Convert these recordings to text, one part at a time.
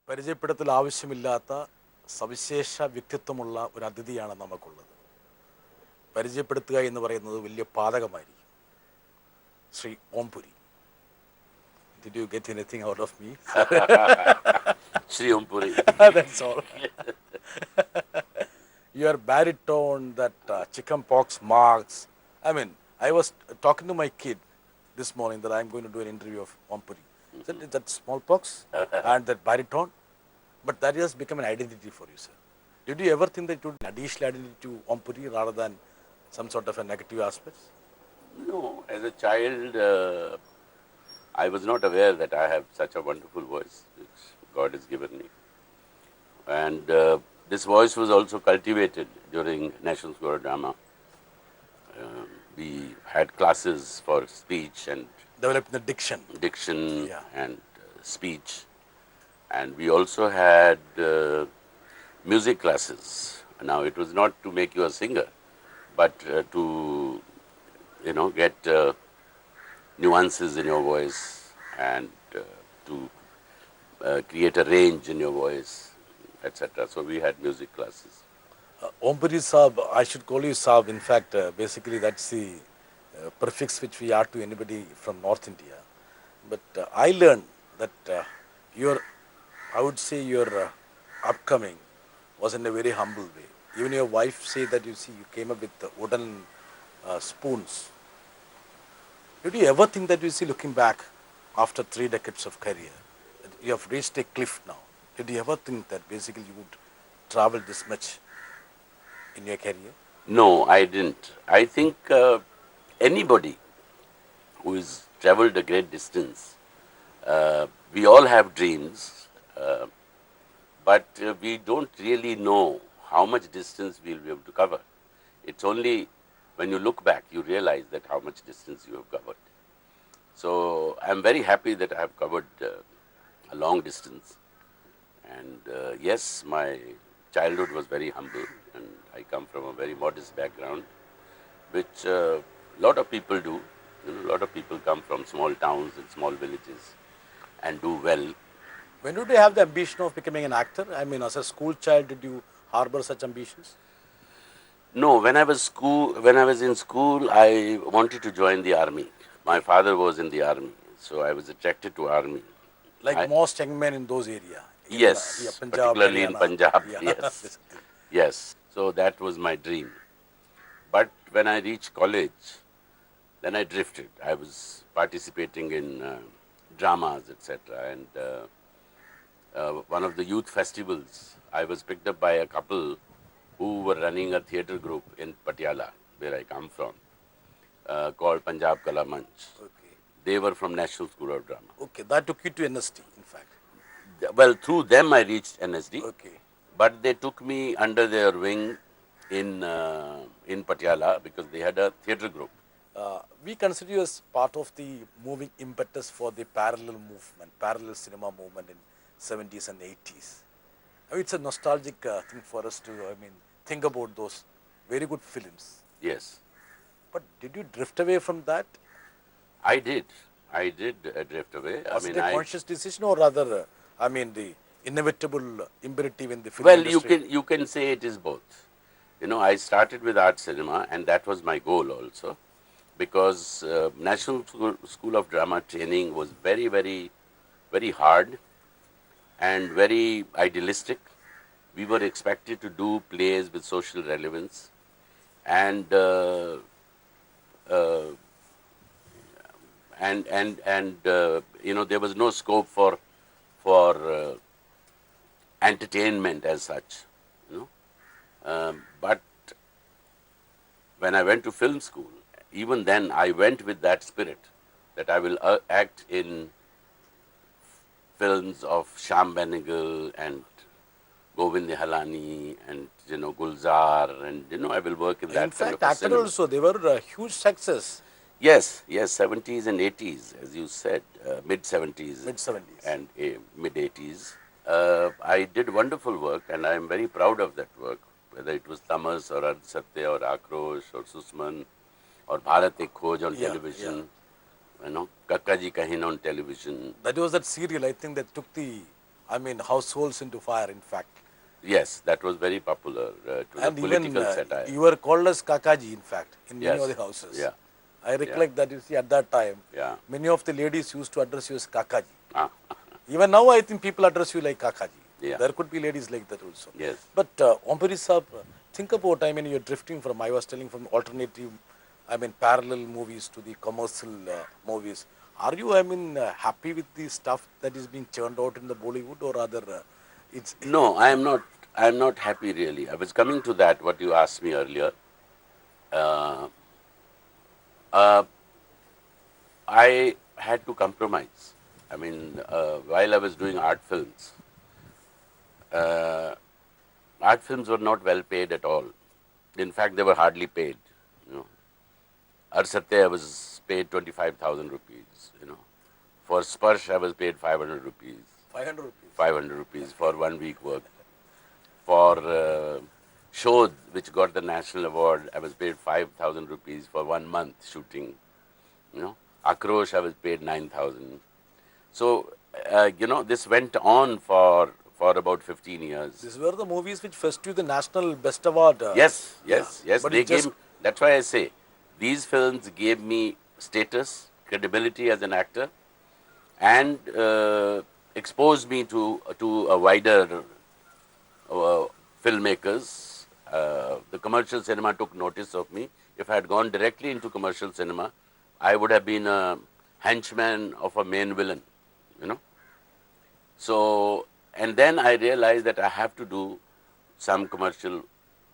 പരിചയപ്പെടുത്തൽ ആവശ്യമില്ലാത്ത സവിശേഷ വ്യക്തിത്വമുള്ള ഒരു അതിഥിയാണ് നമുക്കുള്ളത്. പരിചയപ്പെടുത്തുക എന്ന് പറയുന്നത് വലിയ പാതകമായിരിക്കും. ശ്രീ ഓം Puri. Did you get anything out of me? Shri Om Puri. That's all. Your baritone, that chicken pox marks. I mean, I was talking to my kid this morning that I'm going to do an interview of Om Puri. Said that smallpox and that baritone, but that has become an identity for you, sir. Did you ever think that it would be an additional identity to Om Puri rather than some sort of a negative aspect? No, as a child, I was not aware that I have such a wonderful voice which God has given me. And this voice was also cultivated during National School of Drama. We had classes for speech and Developing the diction. Yeah. and speech. And we also had music classes. Now, it was not to make you a singer, but to, get nuances in your voice and to create a range in your voice, etc. So we had music classes. Om Puri Saab, I should call you Saab. In fact, basically that's the prefix which we are to anybody from North India. But I learned that I would say your upcoming was in a very humble way. Even your wife said that you came up with wooden spoons. Did you ever think that looking back after 3 decades of career, that you have reached a cliff now? Did you ever think that basically you would travel this much in your career? No, I didn't. I think anybody who has traveled a great distance, we all have dreams, but we don't really know how much distance we'll be able to cover. It's only when you look back, you realize that how much distance you have covered. So I'm very happy that I have covered a long distance. And yes, my childhood was very humble, and I come from a very modest background, which a lot of people do. A lot of people come from small towns and small villages and do well. When did you have the ambition of becoming an actor? I mean, as a school child, did you harbor such ambitions? No, when I was in school, I wanted to join the army. My father was in the army, so I was attracted to army. Like most young men in those areas. Yes, Punjab, particularly in Haryana. Punjab. Yeah. Yes, yes. So that was my dream. But when I reached college, then I drifted. I was participating in dramas, etc. And one of the youth festivals, I was picked up by a couple who were running a theatre group in Patiala, where I come from, called Punjab Kala Manch. Okay. They were from National School of Drama. Okay, that took you to NST, in fact. Well, through them I reached NSD, Okay. but they took me under their wing in Patiala because they had a theatre group. We consider you as part of the moving impetus for the parallel movement, parallel cinema movement in 70s and 80s. I mean, it's a nostalgic thing for us to, think about those very good films. Yes, But did you drift away from that? I did. I did drift away. Was it a conscious decision, or rather, the inevitable imperative in the film Well, industry? you can say it is both. I started with art cinema, and that was my goal also, because National School of Drama training was very, very, very hard and very idealistic. We were expected to do plays with social relevance, and there was no scope for entertainment as such. But when I went to film school, even then I went with that spirit that I will act in films of Shyam Benegal and Govind Nihalani and Gulzar, and I will work in that In kind fact, of a actor cinema. also, they were a huge success. Yes, 70s and 80s, as you said, mid 70s, Mid-70s. and mid 80s. I did wonderful work, and I am very proud of that work, whether it was Tamas or Ard Satya or Akrosh or Susman or Bharat Ek Khoj on Yeah, television, Kakka Ji Kahin on television. That was that serial, I think, that took the I mean, households into fire, in fact. Yes, that was very popular. It was a And even political satire. you were called as Kakaji, in fact, in many of the Yes, houses. yeah, I yeah, recollect that, you see, at that time, yeah. many of the ladies used to address you as Kakaji. Ah, Even now, I think people address you like Kakaji. yeah, There could be ladies like that also. yes. But Ompuri Saab, think about, I mean, you're drifting from, I was telling, from alternative, I mean, parallel movies to the commercial movies. Are you, I mean, happy with the stuff that is being churned out in the Bollywood, or rather, it's No, I am not. I am not happy really. I was coming to that. What you asked me earlier. Uh, uh, I had to compromise. I mean, while I was doing uh, art films were not well paid at all. In fact, they were hardly paid. You know, Arsate I was paid 25,000 rupees. You know, for Sparsh I was paid 500 rupees. 500 rupees? 500 rupees for 1 week work. For Shodh, which got the national award, I was paid 5,000 rupees for 1 month shooting. You know, Akrosh I was paid 9,000. So this went on for about 15 years. These were the movies which fetched you the National Best Award. Yes, Yeah. yes, yes. But They it gave. just, That's why I say these films gave me status, credibility as an actor, and exposed me to a wider filmmakers. The commercial cinema took notice of me. If I had gone directly into commercial cinema, I would have been a henchman of a main villain. You know. So, and then I realized that I have to do some commercial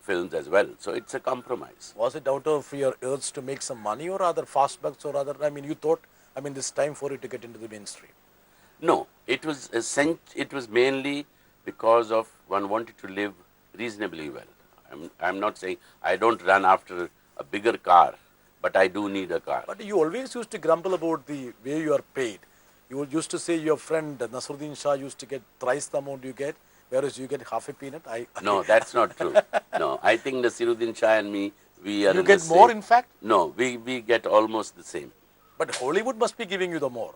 films as well. So it's a compromise. was it out of your urge to make some money, or other fast bucks, or other, I mean, you thought, I mean, this time for you to get into the mainstream? No, it was mainly because of one wanted to live reasonably well. I'm not saying I don't run after a bigger car, but I do need a car. But you always used to grumble about the way you are paid. You used to say your friend Nasruddin Shah used to get thrice the amount you get, whereas you get half a peanut. No, that's not true. No, I think Nasiruddin Shah and me, we are You in the get more, same. in fact, No, we get almost the same. but Hollywood must be giving you the more.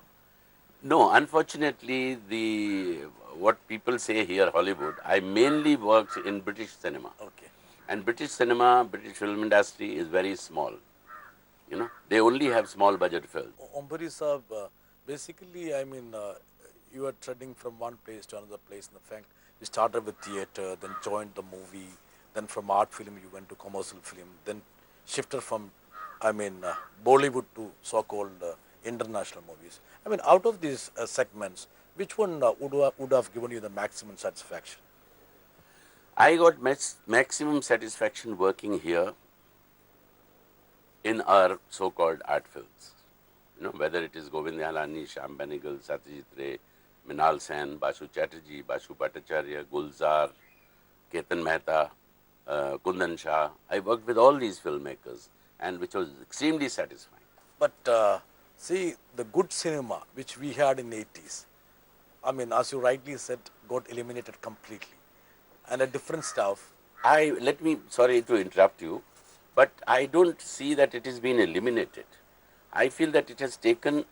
No, unfortunately, what people say here, Hollywood, I mainly worked in British cinema. Okay. And British cinema, British film industry is very small. You know, they only have small budget films. Ombari Saab, basically, I mean, you are treading from one place to another place. In fact, you started with theatre, then joined the movie, then from art film you went to commercial film, then shifted from, I mean, Bollywood to so-called international movies. I mean, out of these segments, which one would have given you the maximum satisfaction? I got maximum satisfaction working here in our so-called art films. You know, whether it is Govind Yalani, Shyam Benegal, Satyajit Ray, Minal Sen, Bashu Chatterjee, Bashu Bhattacharya, Gulzar, Ketan Mehta, Kundan Shah. I worked with all these filmmakers, and which was extremely satisfying. But see, the good cinema which we had in the 80s, I mean, as you rightly said, got eliminated completely. And a different stuff, Sorry to interrupt you, but I don't see that it has been eliminated. I feel that it has taken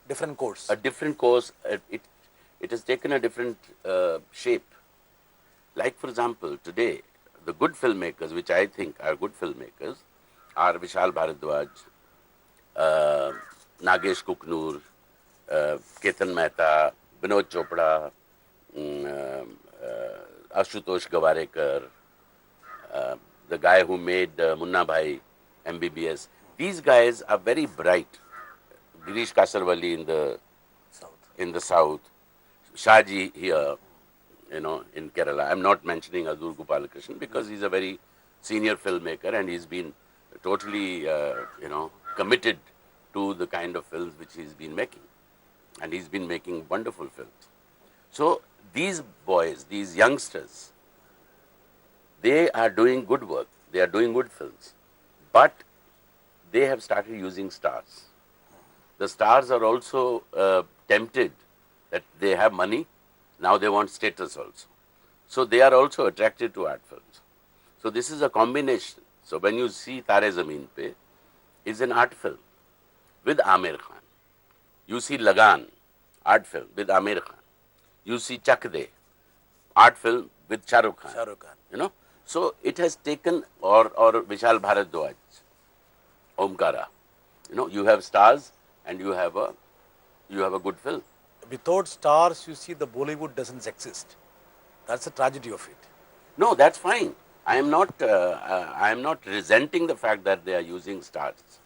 different course. a different course. It has taken a different shape. Like, for example, today, the good filmmakers, which I think are good filmmakers, are Vishal Bharadwaj, Nagesh Kuknur, Ketan Mehta, Vinod Chopra, Ashutosh Gavarekar, the guy who made Munna Bhai, MBBS. These guys are very bright. Girish Kasarwali South. in the south, Shaji here, you know, in Kerala. I'm not mentioning Adur Gopalakrishnan because he's a very senior filmmaker and he's been totally, committed to the kind of films which he's been making. And he's been making wonderful films. So these boys, these youngsters, they are doing good work. They are doing good films. But they have started using stars. The stars are also tempted that they have money, now they want status also. So they are also attracted to art films. So this is a combination. So when you see Tare Zameen Pe, is an art film with Amir Khan. You see Lagan, art film with Amir Khan. You see Chak De, art film with Shah Rukh Khan. Shah Rukh Khan. You know, so it has taken, or Vishal Bharadwaj, Omkara. You know, you have stars and you have a good film. Without stars, you see, the Bollywood doesn't exist. That's the tragedy of it. No, that's fine. I am not resenting the fact that they are using stars,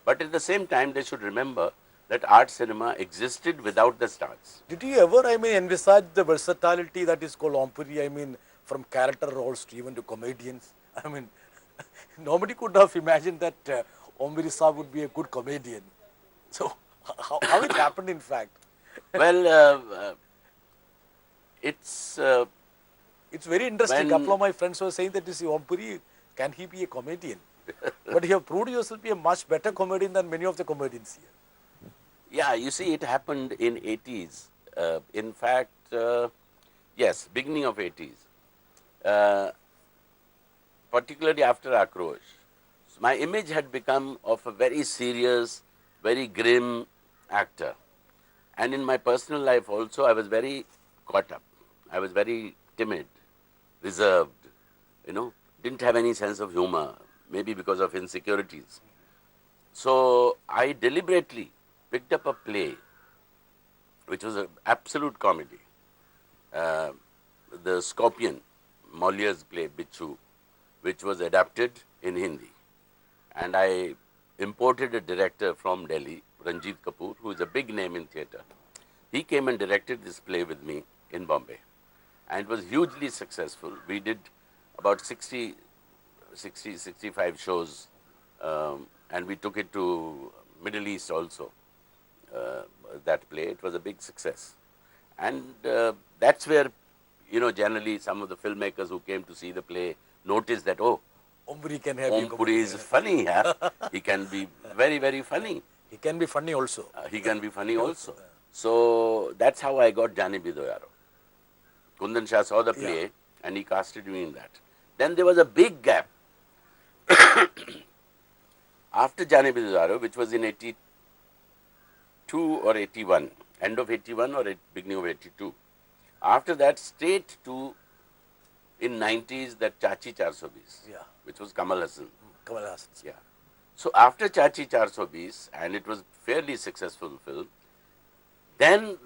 but at the same time, they should remember that art cinema existed without the stars. Did you ever, envisage the versatility that is called Ompuri? From character roles to even to comedians. Nobody could have imagined that Ompuri Saab would be a good comedian. So, how it happened, in fact? Well, it's It's very interesting. A when couple of my friends were saying that, you see, Ompuri, can he be a comedian? But you have proved yourself to be a much better comedian than many of the comedians here. yeah, you see, it happened in 80s. In fact, yes, beginning of 80s. Particularly after Akrosh. So my image had become of a very serious, very grim actor. And in my personal life also, I was very caught up. I was very timid, reserved, didn't have any sense of humor, maybe because of insecurities. So I deliberately picked up a play which was an absolute comedy. The Scorpion, Molière's play, Bichu, which was adapted in Hindi. And I imported a director from Delhi, Ranjit Kapoor, who is a big name in theatre. He came and directed this play with me in Bombay. And it was hugely successful. We did about 65 shows, and we took it to Middle East also, that play. It was a big success. And that's where, generally some of the filmmakers who came to see the play noticed that, oh, Ompuri can have Om Puri is funny. Yeah? He can be very, very funny. He can be funny also. He can be funny also. So that's how I got Jani Bidoyaro. Kundan Shah saw the play and he casted me in that. Then there was a big gap. After Jani Bidoyaro, which was in 82 or 81, end of 81 or beginning of 82. After that, straight to, in 90s, that Chachi 420, which was Kamal Hassan. Kamal Hassan. Yeah. So after Chachi 420, and it was fairly successful film, then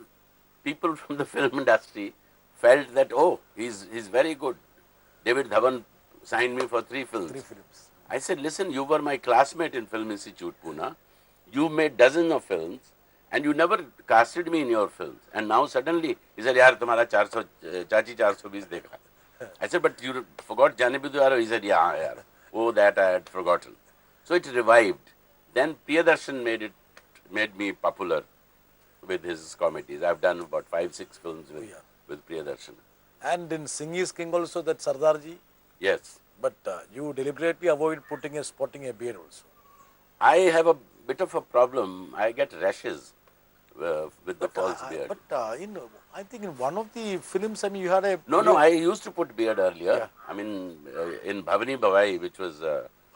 people from the film industry felt that, oh, he's very good. David Dhawan signed me for 3 films. 3 films. I said, listen, you were my classmate in Film Institute, Pune. You made dozens of films and you never casted me in your films. And now suddenly, he said, yaar, tumhara Chachi 420 dekha. I said, but you forgot Jani Bidoyaro? He said, yeah, yaar. Oh, that I had forgotten. So it revived. Then Priyadarshan made me popular with his comedies. I've done about 5-6 films with Priyadarshan. And in Singh is King also, that Sardarji. Yes. But you deliberately avoid spotting a beard also. I have a bit of a problem. I get rashes with the false beard. But I think in one of the films, you had a... No, I used to put beard earlier. Yeah. In Bhavani Bhavai, which was...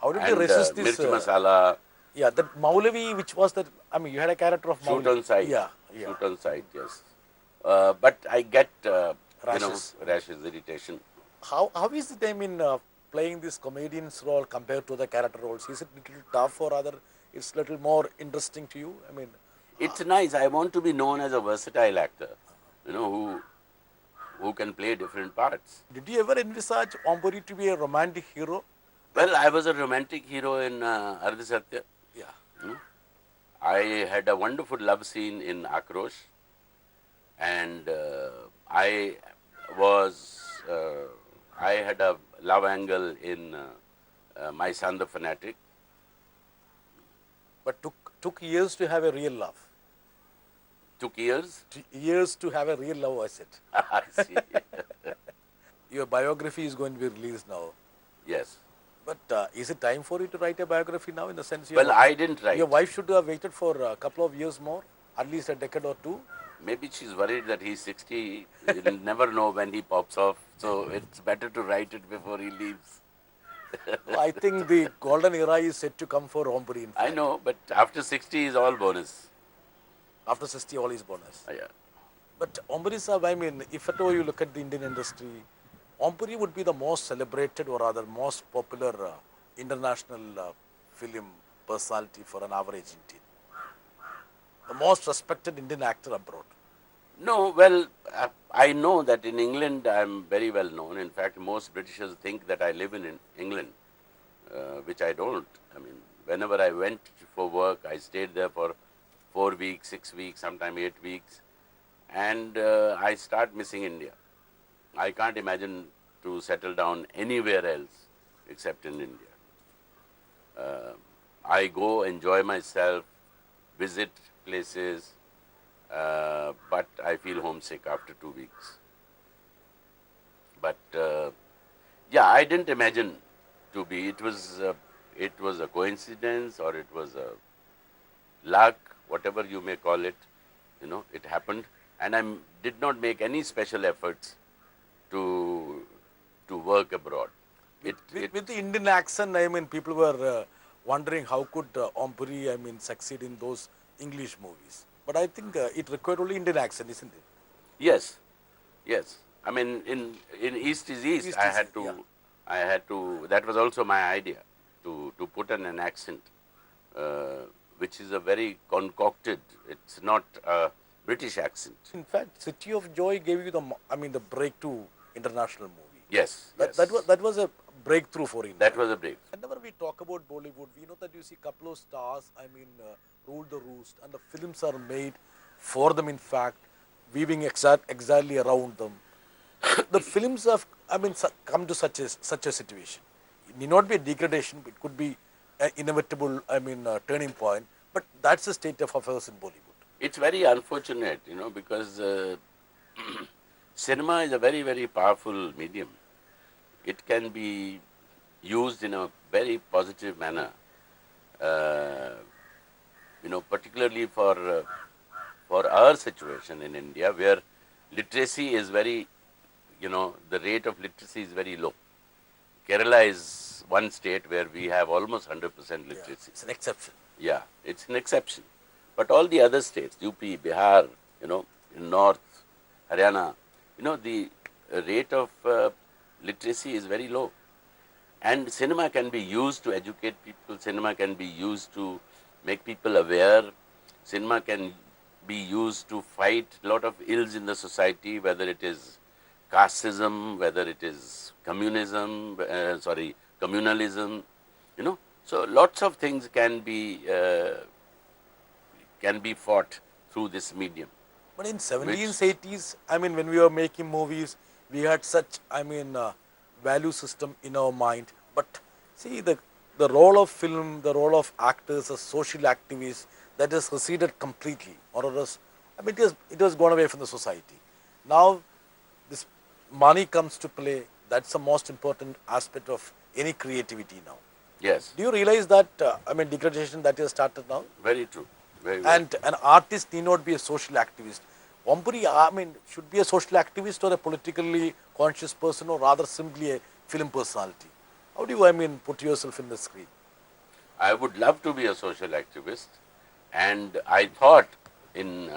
How did you resist this? Mirchi Masala. Yeah, that Maulavi, which was that... you had a character of Maulavi. Shoot on sight. Yeah. Shoot on sight, yes. But I get, rashes. Rashes, irritation. How is it, playing this comedian's role compared to the character roles? Is it a little tough or rather it's a little more interesting to you? It's nice. I want to be known as a versatile actor, who can play different parts. Did you ever envisage Ompuri to be a romantic hero? Well, I was a romantic hero in Ardha Satya. Yeah. I had a wonderful love scene in Akrosh, and I had a love angle in My Son the Fanatic. But took years to have a real love. Took years? Years to have a real love, I said. I see. Your biography is going to be released now. Yes. But is it time for you to write a biography now, in the sense? Well, I didn't write. Your wife should have waited for a couple of years more, at least a decade or 2. Maybe she's worried that he's 60. You'll never know when he pops off. So it's better to write it before he leaves. I think the golden era is set to come for Ompuri. I know, but after 60 is all bonus. After 60, all is bonus. Yeah. But Ompuri Saab, I mean, if at all you look at the Indian industry, Ompuri would be the most celebrated or rather most popular international film personality for an average Indian. The most respected Indian actor abroad. No, well, I know that in England I'm very well known. In fact, most Britishers think that I live in England, which I don't. I mean, whenever I went for work, I stayed there for 4 weeks, 6 weeks, sometimes 8 weeks, and I start missing India. I can't imagine to settle down anywhere else except in India. Uh, I go enjoy myself, visit places, but I feel homesick after 2 weeks. But yeah, I didn't imagine to be. It was a coincidence or it was a luck, whatever you may call it. You know, it happened, and I did not make any special efforts to work abroad. With the Indian accent, I mean, people were wondering how could Ompuri, I mean, succeed in those English movies. But I think it required only Indian accent, isn't it? Yes, yes. I mean, in East is East, East I is, had to, yeah. I had to. That was also my idea to put in an accent, which is a very concocted. It's not a British accent. In fact, City of Joy gave you the, I mean, the breakthrough international movie. Yes, yes. That was a breakthrough for India. That was a break. Whenever we talk about Bollywood, we know that you see couple of stars, I mean, rule the roost, and the films are made for them, in fact, weaving exactly around them. The films have, I mean, come to such a situation. It need not be a degradation, it could be an inevitable, I mean, turning point, but that's the state of affairs in Bollywood. It's very unfortunate, you know, because cinema is a very, very powerful medium. It can be used in a very positive manner, you know, particularly for our situation in India, where literacy is very, you know, the rate of literacy is very low. Kerala is one state where we have almost 100% literacy. Yeah, it's an exception. Yeah, it's an exception. But all the other states, UP, Bihar, you know, in North, Haryana, you know, the rate of literacy is very low. And cinema can be used to educate people, cinema can be used to make people aware, cinema can be used to fight a lot of ills in the society, whether it is casteism, whether it is communism, communalism, you know. So lots of things can be fought through this medium. But in 70s, 80s, I mean, when we were making movies, we had such, I mean, value system in our mind. But see, the role of film, the role of actors as social activists, that has receded completely. Or else, I mean, it was gone away from the society. Now, this money comes to play. That's the most important aspect of any creativity now. Yes. Do you realize that, I mean, degradation that has started now? Very true. Very well. And an artist need not be a social activist. Ompuri, I mean, should be a social activist or a politically conscious person or rather simply a film personality. How do you, I mean, put yourself in the screen? I would love to be a social activist, and I thought in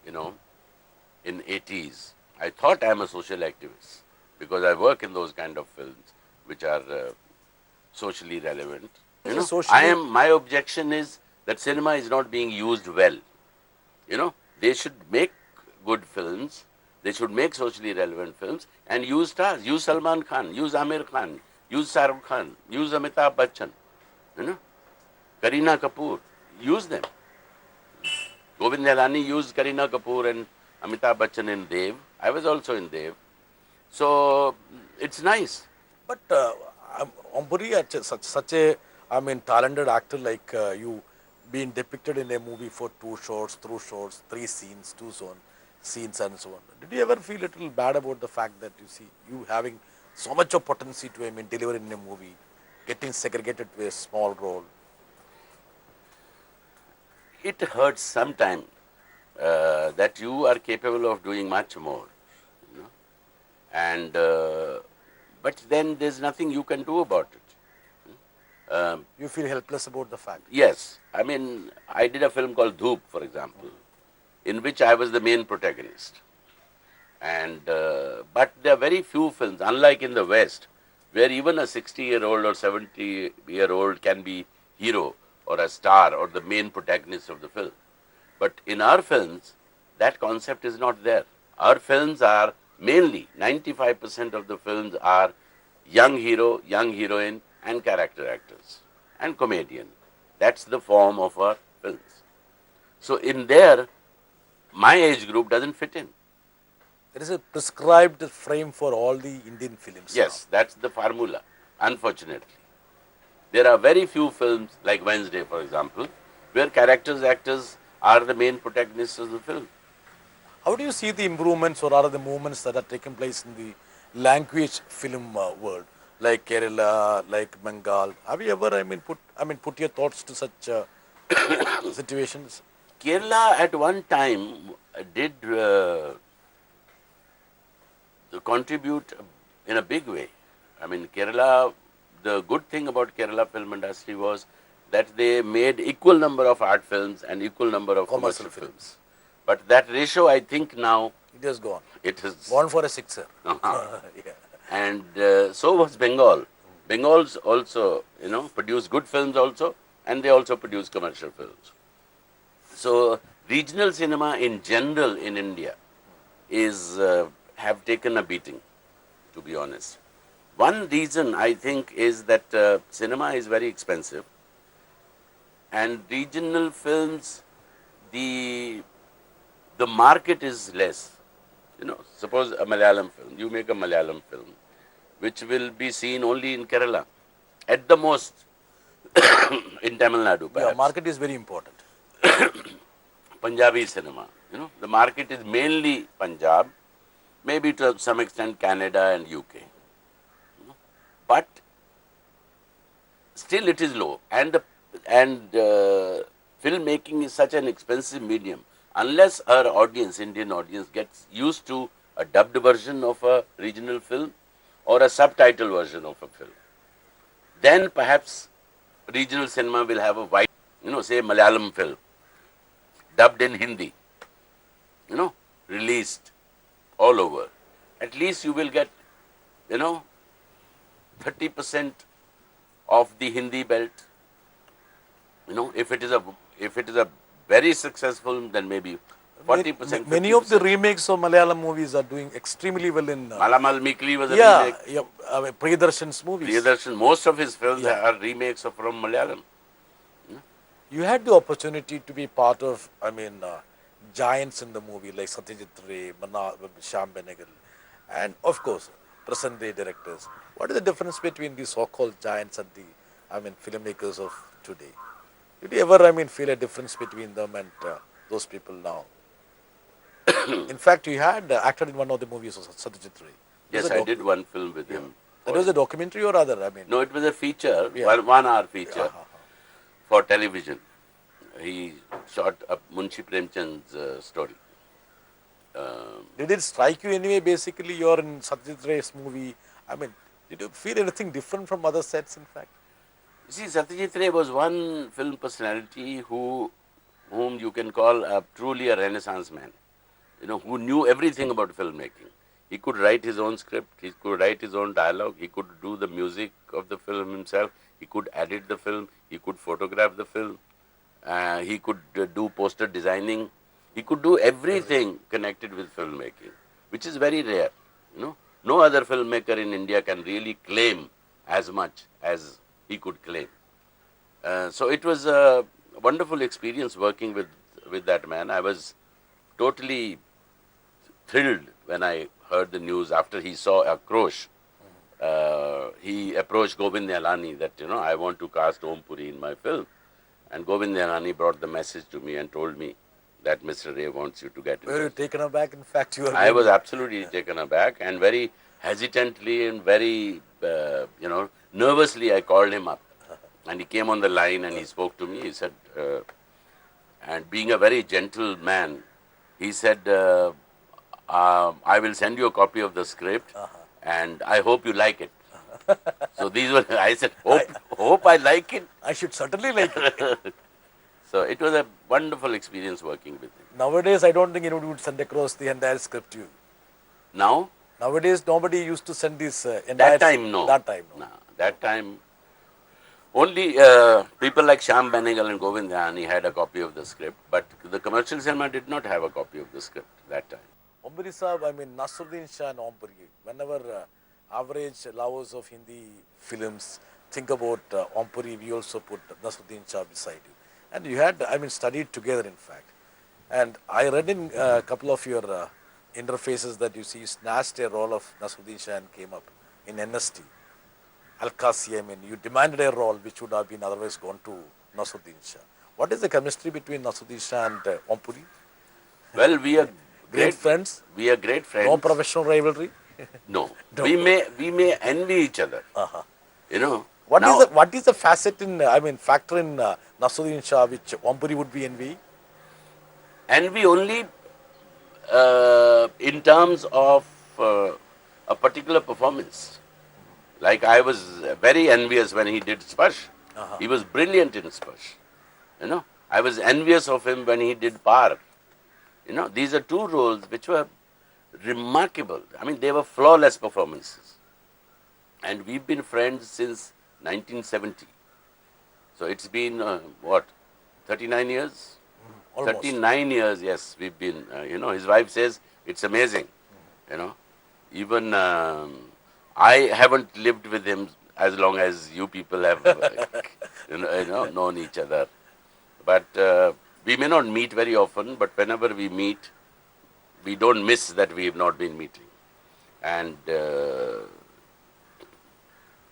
you know, in 80s, I thought I'm a social activist because I work in those kind of films which are socially relevant. You know, my objection is that cinema is not being used well. You know, they should make good films, they should make socially relevant films and use stars, use Salman Khan, use Amir Khan, use Shah Rukh Khan, use Amitabh Bachchan, you know, Kareena Kapoor, use them. Govind Nihalani used Kareena Kapoor and Amitabh Bachchan in Dev. I was also in Dev. So it's nice. But Ompuri, such a, I mean, talented actor like you, being depicted in a movie for 2 shots, 3 shots, 3 scenes, 2 scenes and so on. Did you ever feel a little bad about the fact that you see you having so much of potency to, I mean, deliver in a movie, getting segregated to a small role? It hurts sometimes that you are capable of doing much more, you know? And but then there's nothing you can do about it. You feel helpless about the fact? Yes, I mean, I did a film called Dhoop, for example, in which I was the main protagonist. And but there are very few films, unlike in the West, where even a 60-year-old or 70-year-old can be hero or a star or the main protagonist of the film. But in our films, that concept is not there. Our films are mainly 95% of the films are young hero, young heroine, and character actors and comedian. That's the form of our films. So in there, my age group doesn't fit in. There is a prescribed frame for all the Indian films now. Yes, that's the formula, unfortunately. There are very few films, like Wednesday, for example, where characters, actors are the main protagonists of the film. How do you see the improvements or are the movements that are taking place in the language film world, like Kerala, like Bengal? Have you ever, put your thoughts to such situations? Kerala at one time did contribute in a big way. I mean, Kerala, the good thing about Kerala film industry was that they made equal number of art films and equal number of commercial films. But that ratio, I think now, It has gone. it is. Gone for a sixer. Uh-huh. Yeah. And so was Bengal. Bengals also, produce good films also, and they also produce commercial films. So regional cinema in general in India is have taken a beating, to be honest. One reason I think is that cinema is very expensive, and regional films, the market is less. Suppose a Malayalam film, you make a Malayalam film, which will be seen only in Kerala, at the most in Tamil Nadu, Yeah, perhaps. market is very important. Punjabi cinema, the market is mainly Punjab, maybe to some extent Canada and UK, but still it is low, and filmmaking is such an expensive medium. Unless our audience, Indian audience, gets used to a dubbed version of a regional film or a subtitle version of a film, then perhaps regional cinema will have a wide, say Malayalam film, dubbed in Hindi, released all over. At least you will get, 30% of the Hindi belt. If it is a very successful, then maybe 40%. Many of the remakes of Malayalam movies are doing extremely well in. Malamal Mikli was a Yeah, remake. yeah. Priyadarshana's movies. Priyadarsan, most of his films Yeah. are remakes from Malayalam. You had the opportunity to be part of, giants in the movie like Satyajit Ray, Shyam Benegal, and of course, present day directors. What is the difference between the so-called giants and the, filmmakers of today? Did you ever, feel a difference between them and those people now? In fact, you had acted in one of the movies of Satyajit Ray. Yes, I did one film with him. That was a documentary or other? No, it was a feature, Yeah. 1 hour feature for television. He shot up Munshi Premchand's story. Did it strike you anyway? Basically, you're in Satyajit Ray's movie. Did you feel anything different from other sets? In fact, You see, Satyajit Ray was one film personality whom you can call truly a Renaissance man. Who knew everything about filmmaking. He could write his own script. He could write his own dialogue. He could do the music of the film himself. He could edit the film. He could photograph the film. He could do poster designing. He could do everything connected with filmmaking, which is very rare. No other filmmaker in India can really claim as much as he could claim. So it was a wonderful experience working with that man. I was totally thrilled when I heard the news after he saw Akrosh. He approached Govind Nihalani that, I want to cast Om Puri in my film. And Govind Nihalani brought the message to me and told me that Mr. Ray wants you to get were you involved. taken aback? In fact, you were. I was absolutely taken aback, and very hesitantly and very, nervously I called him up. And he came on the line and he spoke to me. He said, and being a very gentle man, he said, I will send you a copy of the script and I hope you like it. So these were, I said, hope I like it. I should certainly like it. So it was a wonderful experience working with him. Nowadays, I don't think anybody would send across the entire script to you. Now, Nowadays, nobody used to send this entire. that time, no. That time, no. No, that time, only people like Shyam Benegal and Govind Dhyani had a copy of the script, but the commercial cinema did not have a copy of the script that time. Ompuri Saab, I mean Nasruddin Shah and Ompuri. Whenever average lovers of Hindi films think about Ompuri, we also put Nasruddin Shah beside you. And you had, I mean, studied together in fact. And I read in a couple of your interfaces that you see you snatched a role of Nasruddin Shah and came up in NST. Al-Qasi, I mean, you demanded a role which would have been otherwise gone to Nasruddin Shah. What is the chemistry between Nasruddin Shah and Ompuri? Well, we are Great friends? We are great friends. No professional rivalry? No. No. We may envy each other. Uh-huh. You know. What is the facet in, I mean, factor in Nasruddin Shah which Ompuri would be envy? Envy only in terms of a particular performance. Like I was very envious when he did Sparsh. Uh-huh. He was brilliant in Sparsh. You know. I was envious of him when he did Par. You know, these are two roles which were remarkable. I mean, they were flawless performances. And we've been friends since 1970. So it's been, what, 39 years? Almost. 39 years, yes, we've been, you know, his wife says it's amazing. You know, even I haven't lived with him as long as you people have, known each other. But we may not meet very often, but whenever we meet, we don't miss that we have not been meeting. And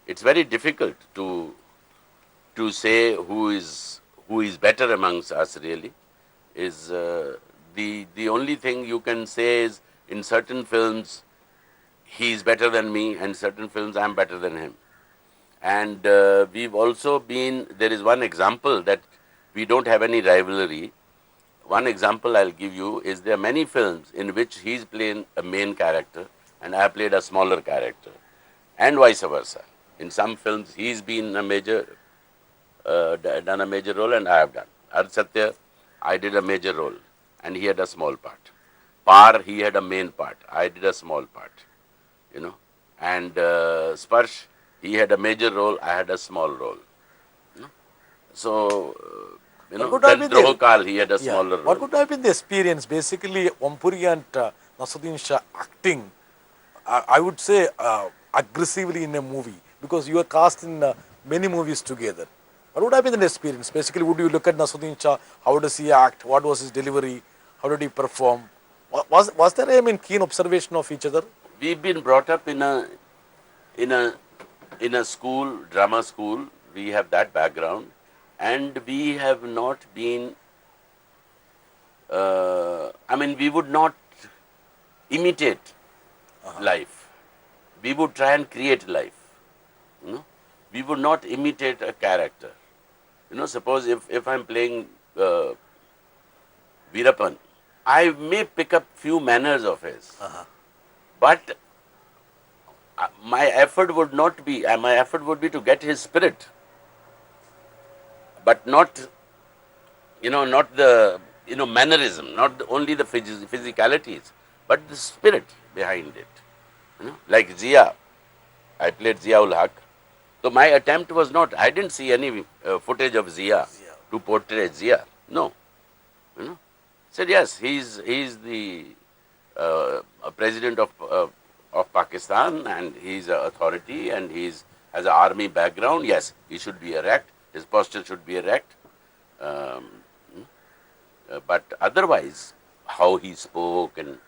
it's very difficult to say who is better amongst us really. Is the only thing you can say is in certain films he's better than me, and certain films I'm better than him. And we've also been, there is one example that we don't have any rivalry. One example I'll give you is there are many films in which he's playing a main character and I played a smaller character, and vice versa. In some films he's been a major, done a major role and I have done. Ar Satya, I did a major role and he had a small part. Par, he had a main part. I did a small part, you know. And Sparsh, he had a major role. I had a small role. You know? So, you know, then Drohokal, he had a smaller role. What could have been the experience? Basically, Ompuri and Nasruddin Shah acting, I would say, aggressively in a movie, because you were cast in many movies together. What would have been the experience? Basically, would you look at Nasruddin Shah? How does he act? What was his delivery? How did he perform? Was there a keen observation of each other? We've been brought up in a school, drama school. We have that background, and we have not been. I mean, we would not imitate life. We would try and create life. You know, we would not imitate a character. You know, suppose if I'm playing Veerappan, I may pick up few manners of his, but my effort would not be. My effort would be to get his spirit, but not, not the mannerism, not only the physicalities, but the spirit behind it. You know, like Zia, I played Zia-ul Haq. So my attempt was not. I didn't see any footage of Zia to portray Zia. No, you know. Said yes, he's the president of Pakistan, and he's an authority, and has an army background. Yes, he should be erect. His posture should be erect. But otherwise, how he spoke and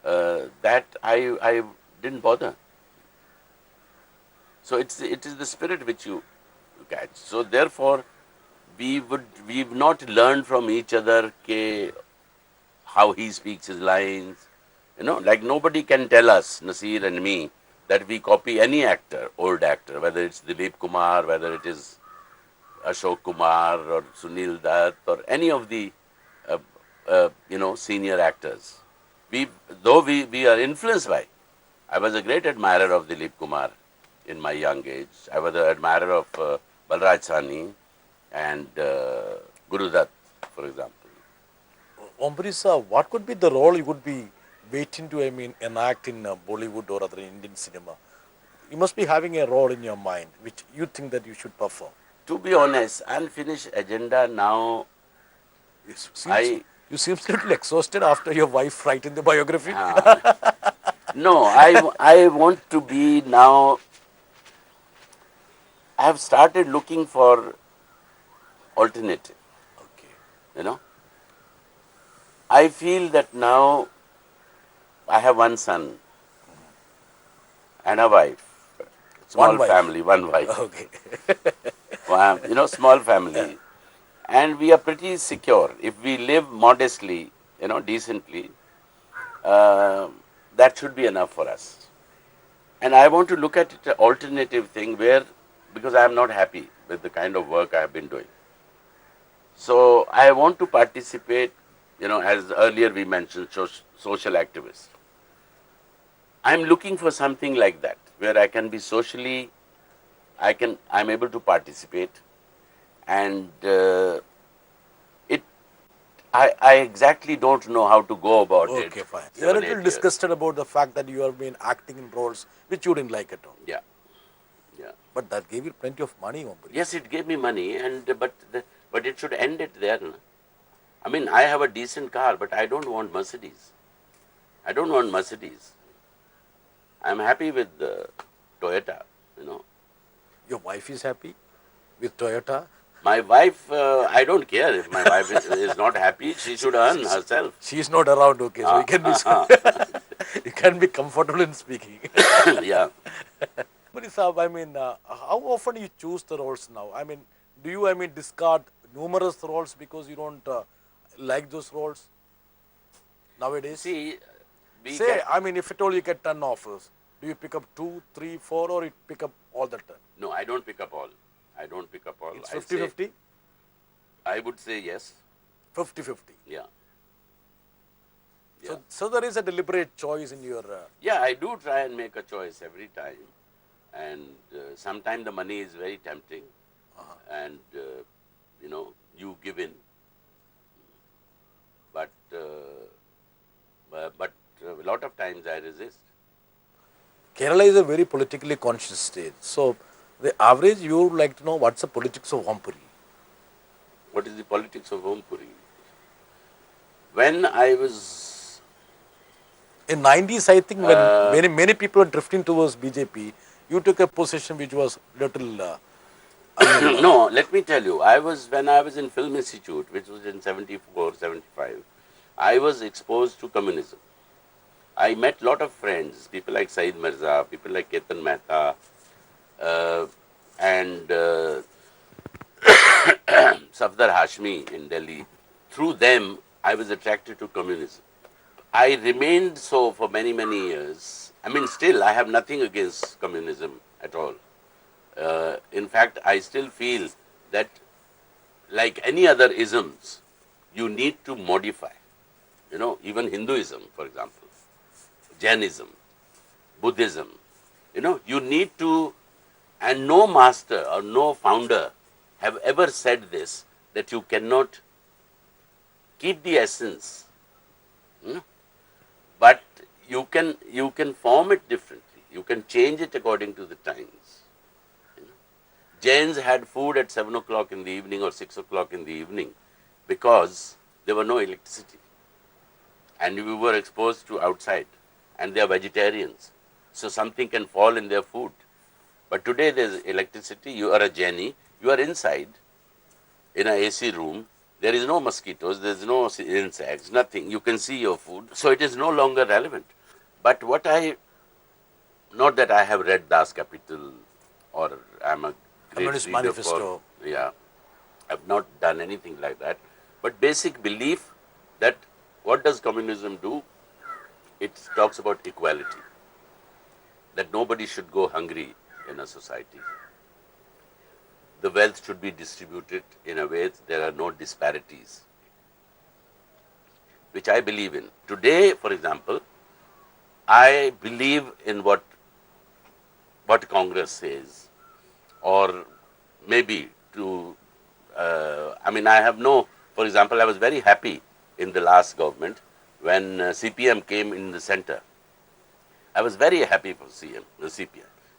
that I didn't bother. So it is the spirit which you catch. So therefore, we've not learned from each other how he speaks his lines. You know, like nobody can tell us, Nasir and me, that we copy any actor, old actor, whether it's Dilip Kumar, whether it is Ashok Kumar or Sunil Dutt or any of the senior actors. Though we are influenced by. I was a great admirer of Dilip Kumar in my young age. I was an admirer of Balraj Sahni and Guru Dutt, for example. Ombrisa, what could be the role you would be waiting to, I mean, enact in Bollywood or other Indian cinema? You must be having a role in your mind which you think that you should perform. To be honest, unfinished agenda now. Seems I you seems a little exhausted after your wife writing the biography. uh, no, I want to be now. I have started looking for alternative. Okay. You know, I feel that now I have one son and a wife, One small wife. family, one wife. Okay. Small family, and we are pretty secure. If we live modestly, decently, uh, that should be enough for us. And I want to look at it an alternative thing where, because I am not happy with the kind of work I have been doing. So I want to participate, as earlier we mentioned, social activist. I'm looking for something like that where I can be socially, I'm able to participate, and it, I exactly don't know how to go about it. Okay, fine. You're a 7, little 8 years. disgusted about the fact that you have been acting in roles which you didn't like at all. Yeah, yeah. But that gave you plenty of money, Ombrisa. Yes, it gave me money, but it should end it there. No? I mean, I have a decent car, but I don't want Mercedes. I don't want Mercedes. I'm happy with Toyota. Your wife is happy with Toyota. My wife, I don't care if my wife is not happy. She should earn herself. She is not around, okay, so you can be you can be comfortable in speaking. Yeah. Ombrisa, I mean, how often you choose the roles now? I mean, do you, I mean, discard numerous roles because you don't like those roles nowadays? See, we Say, get, I mean, if at all you get 10 offers, do you pick up 2, 3, 4, or you pick up all the 10? no, I don't pick up all. I don't pick up all. It's I 50-50? I would say yes. 50-50. Yeah. Yeah. So there is a deliberate choice in your... Yeah, I do try and make a choice every time. And sometimes the money is very tempting. And, you give in. But a lot of times I resist. Kerala is a very politically conscious state. So the average, you would like to know what's the politics of Puri. What is the politics of Puri? When I was... In 90s, I think when many people were drifting towards BJP, you took a position which was little... No, let me tell you, when I was in Film Institute, which was in 74, 75, I was exposed to communism. I met a lot of friends, people like Saeed Mirza, people like Ketan Mehta, and Safdar Hashmi in Delhi. Through them, I was attracted to communism. I remained so for many, many years. I mean, still, I have nothing against communism at all. In fact, I still feel that, like any other isms, you need to modify. Even Hinduism, for example, Jainism, Buddhism, you need to, and no master or no founder have ever said this, that you cannot keep the essence, but you can form it differently. You can change it according to the times. Jains had food at 7 o'clock in the evening or 6 o'clock in the evening because there were no electricity. And we were exposed to outside. And they are vegetarians. So something can fall in their food. But today there is electricity. You are a Jaini. You are inside in an AC room. There is no mosquitoes. There is no insects. Nothing. You can see your food. So it is no longer relevant. But not that I have read Das Kapital or I am a great Communist reader Manifesto. I have not done anything like that. But basic belief that what does communism do? It talks about equality, that nobody should go hungry in a society. The wealth should be distributed in a way that there are no disparities, which I believe in. Today, for example, I believe in what Congress says, or maybe I have for example, I was very happy in the last government when CPM came in the center. I was very happy for CPM.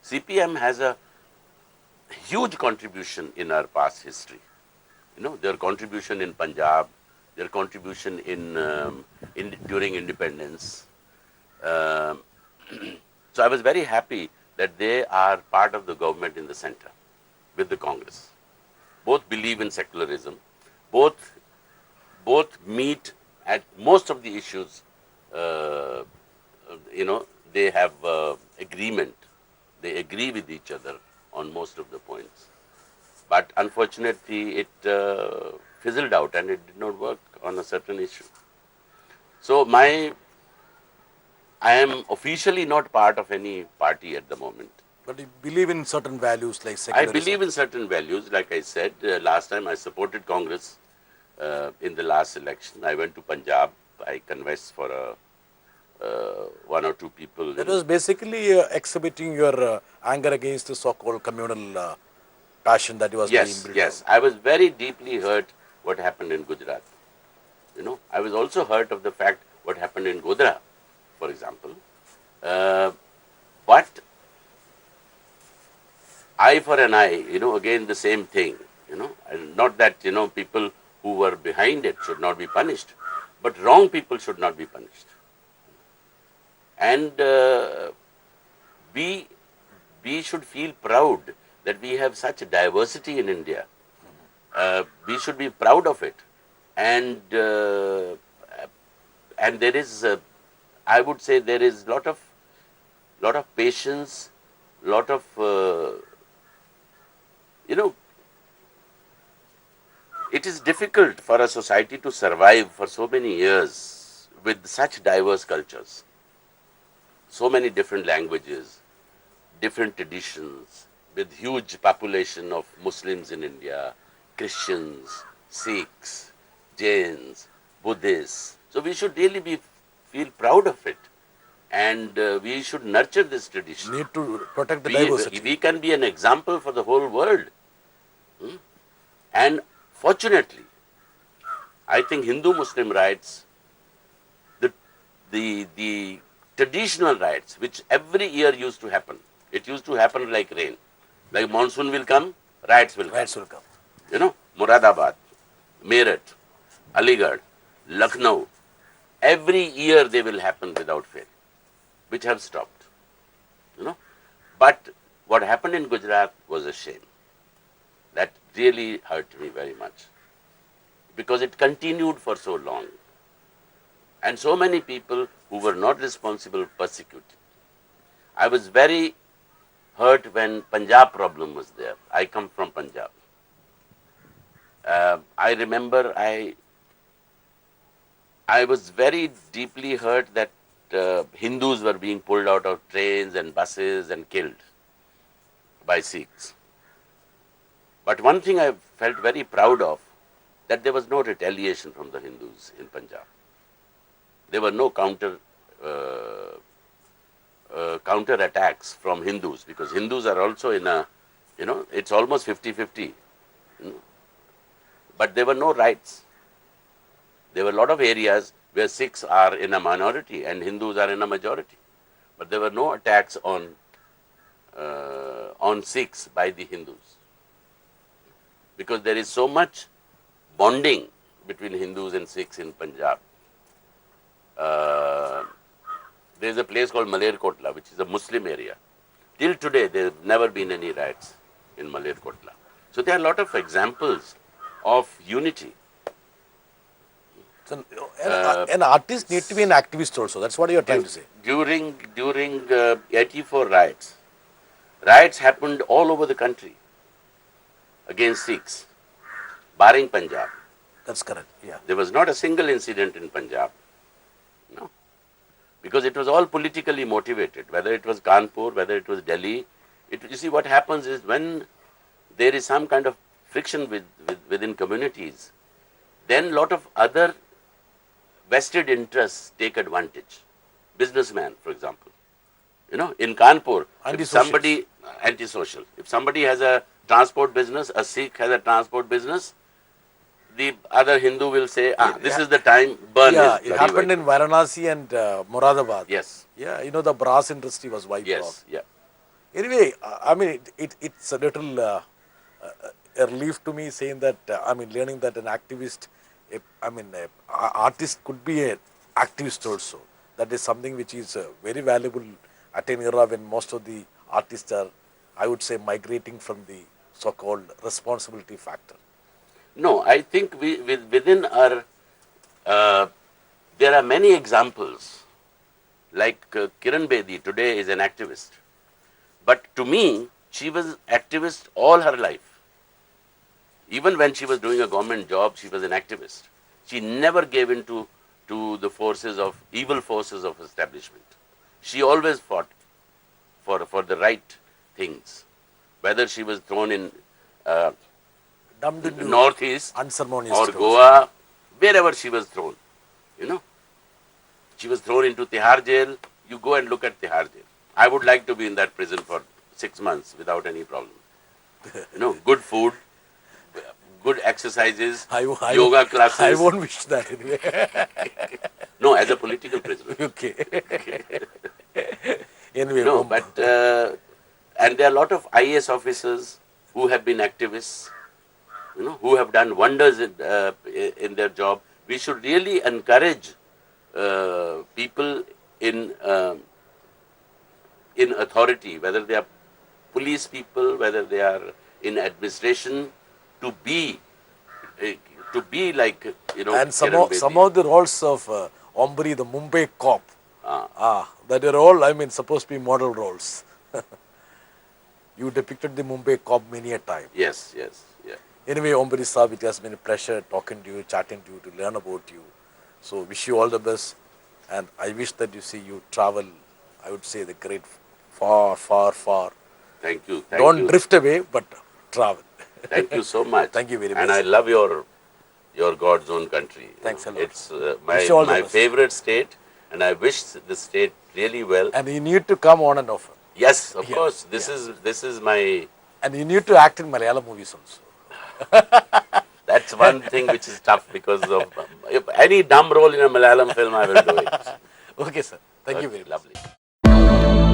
CPM has a huge contribution in our past history. Their contribution in Punjab, their contribution in during independence. Um so I was very happy that they are part of the government in the center with the Congress. Both believe in secularism. Both both meet at most of the issues. Uh, they have agreement. They agree with each other on most of the points. But unfortunately, it fizzled out and it did not work on a certain issue. So I am officially not part of any party at the moment. But you believe in certain values like I secularism. believe in certain values. Like I said, last time I supported Congress in the last election. I went to Punjab. I conversed for one or two people. That was basically exhibiting your anger against the so-called communal passion that was being Yes, built yes. up. I was very deeply hurt what happened in Gujarat. I was also hurt of the fact what happened in Godhra, for example. But eye for an eye, again the same thing, and not that, people who were behind it should not be punished, but wrong people should not be punished. And we, we should feel proud that we have such diversity in India. We should be proud of it. And there is, I would say, there is lot of patience, lot of it is difficult for a society to survive for so many years with such diverse cultures, so many different languages, different traditions, with huge population of Muslims in India, Christians, Sikhs, Jains, Buddhists. So we should really feel proud of it, and we should nurture this tradition. Need to protect the diversity. We can be an example for the whole world. And fortunately, I think Hindu-Muslim rights, the traditional rights, which every year used to happen, it used to happen like rain. Like monsoon will come, riots will come. Rights will come. Moradabad, Meerut, Aligarh, Lucknow, every year they will happen without fail, which have stopped. But what happened in Gujarat was a shame. That really hurt me very much, because it continued for so long. And so many people who were not responsible persecuted. I was very hurt when Punjab problem was there. I come from Punjab. I remember I was very deeply hurt that Hindus were being pulled out of trains and buses and killed by Sikhs. But one thing I felt very proud of, that there was no retaliation from the Hindus in Punjab. There were no counter attacks from Hindus, because Hindus are also in a, it's almost 50-50. But there were no riots. There were a lot of areas where Sikhs are in a minority and Hindus are in a majority. But there were no attacks on Sikhs by the Hindus. Because there is so much bonding between Hindus and Sikhs in Punjab. There is a place called Malayalam, which is a Muslim area. Till today, there have never been any riots in Malayalam. So there are a lot of examples of unity. So, an artist need to be an activist also. That's what you are trying to say. During 84 riots happened all over the country against Sikhs, barring Punjab. That's correct. Yeah. There was not a single incident in Punjab. No. Because it was all politically motivated, whether it was Kanpur, whether it was Delhi. You see, what happens is, when there is some kind of friction within communities, then a lot of other vested interests take advantage. Businessman, for example. In Kanpur, if somebody, antisocial, if somebody has a transport business, a Sikh has a transport business, the other Hindu will say, this Yeah. is the time, burn Yeah, his it bloody happened white in clothes. Varanasi and Moradabad. Yes, Yeah, the brass industry was wiped off. yes, yeah. Anyway, I mean, it's a little a relief to me saying that, I mean, learning that an activist, a artist could be an activist also. That is something which is very valuable at an era when most of the artists are, I would say, migrating from the so-called responsibility factor. No, I think within our, uh, there are many examples. Like Kiran Bedi today is an activist. But to me, she was activist all her life. Even when she was doing a government job, she was an activist. She never gave in to the forces of evil forces of establishment. She always fought for the right things. Whether she was thrown in uh, Dumped into northeast unceremonious or clothes. Goa, wherever she was thrown, you know, she was thrown into Tihar jail. You go and look at Tihar jail. I would like to be in that prison for 6 months without any problem. Good food, good exercises, yoga I classes. won't wish that anyway. No, as a political prisoner. Okay. Anyway, No, but and there are a lot of IAS officers who have been activists, who have done wonders in their job. We should really encourage people in authority, whether they are police people, whether they are in administration, to be uh, like and Kiran some Bedi. of the roles of Ombri, the Mumbai cop, Uh, that are all, I mean, supposed to be model roles. You depicted the Mumbai cop many a time. yes, yes, yeah. Anyway, Ombri Saab, it has been a pleasure talking to you, chatting to you, to learn about you. So, wish you all the best. And I wish that you travel, I would say, the great far, far, far. Thank you, thank Don't you, drift away, but travel. thank you so much. Thank you very And much, I sir. love your God's own country. Thanks a lot. It's Wish my you all the my best. favorite state, and I wish the state really well. And you need to come on and off. Yes, of Yeah, course. yeah. This is my. And you need to act in Malayalam movies also. That's one thing which is tough because of if any dumb role in a Malayalam film, I will do it. Okay, sir. Thank you Okay, very much. lovely.